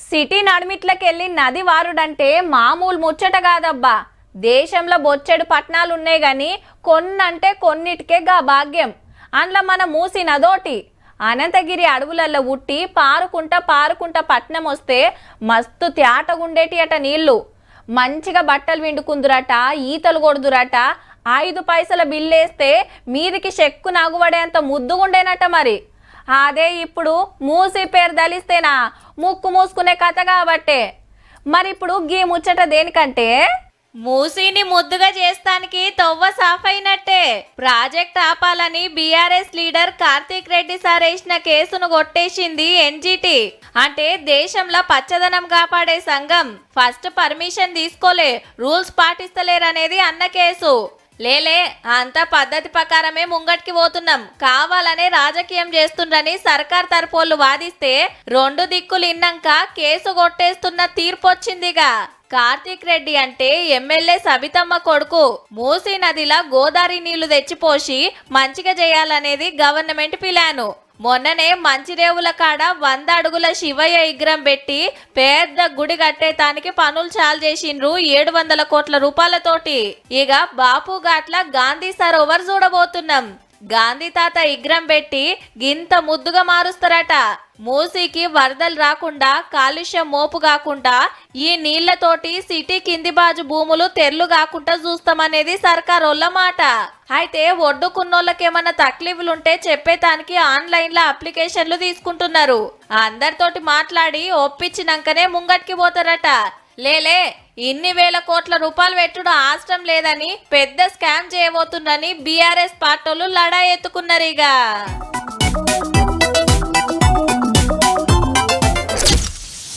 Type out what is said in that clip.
City నడిమిట్లకెళ్ళి నది వారుడంటే మామూలు ముచ్చట కాదబ్బా. దేశంలో బొచ్చెడు పట్టణాలున్నాయి గాని కొన్నంటే కొన్నిటికే గా భాగ్యం. అందులో మన మూసి నదోటి. అనంతగిరి అడవులల్లో ఉట్టి పారుకుంటా పారుకుంటా పట్నం వస్తే మస్తు తేటగుండేటి అట నీళ్లు. మంచిగా బట్టలు విండుకుందురట, ఈతలు కొడుదురట. 5 పైసల బిల్లేస్తే మీదికి చెక్కు నగువడేంత ముద్దుగుండేనట మరి. అదే ఇప్పుడు మూసి పేరు దలిస్తేనా ముక్కు మూసుకునే కథ కాబట్టే. మరి ఇప్పుడు గీ ముచ్చట దేనికంటే మూసీని ముద్దుగా చేస్తానికి తొవ్వ సాఫైనట్టే. ప్రాజెక్ట్ ఆపాలని BRS leader Karthik Reddy sir వేసిన కేసును కొట్టేసింది ఎన్జీటీ. అంటే దేశంలో పచ్చదనం కాపాడే సంఘం ఫస్ట్ పర్మిషన్ తీసుకోలే, రూల్స్ పాటిస్తలేరనేది అన్న కేసు. లేలే అంత పద్ధతి ప్రకారమే ముంగట్కి పోతున్నాం, కావాలనే రాజకీయం చేస్తుండ్రని సర్కార్ తరపోళ్ళు వాదిస్తే 2 దిక్కులు ఇన్నాక కేసు కొట్టేస్తున్న తీర్పొచ్చిందిగా. కార్తీక్ రెడ్డి అంటే ఎమ్మెల్యే సబితమ్మ కొడుకు. మూసీ నదిలా గోదావరి నీళ్లు తెచ్చిపోసి మంచిగా చేయాలనేది గవర్నమెంట్ ప్లాను. మొన్ననే మంచిరేవుల కాడ 100 అడుగుల శివయ్య విగ్రహం పెట్టి పెద్ద గుడి కట్టేతానికి పనులు చాలు చేసిండ్రు 700 కోట్ల రూపాయలతోటి. ఇక బాపు ఘాట్ల గాంధీ సరోవర్ చూడబోతున్నాం. గాంధీ తాత విగ్రహం పెట్టి గింత ముద్దుగా మారుస్తారట. మూసీకి వరదలు రాకుండా, కాలుష్యం మోపు కాకుండా ఈ నీళ్లతోటి సిటీ కింది బాజు భూములు తెర్లు కాకుండా చూస్తామనేది సర్కారోళ్ళ మాట. అయితే ఒడ్డుకున్నోళ్ళకేమన్నా తక్లీఫ్లుంటే చెప్పేతానికి ఆన్లైన్లో అప్లికేషన్లు తీసుకుంటున్నారు. అందరితోటి మాట్లాడి ఒప్పించినాకనే ముంగట్కి పోతారట. లేలే ఇన్ని వేల కోట్ల రూపాయలు పెట్టుడు ఆశ్రం లేదని పెద్ద స్కామ్ చేయబోతుందని బీఆర్ఎస్ పార్టీలు లడా ఎత్తుకున్నారు. ఇక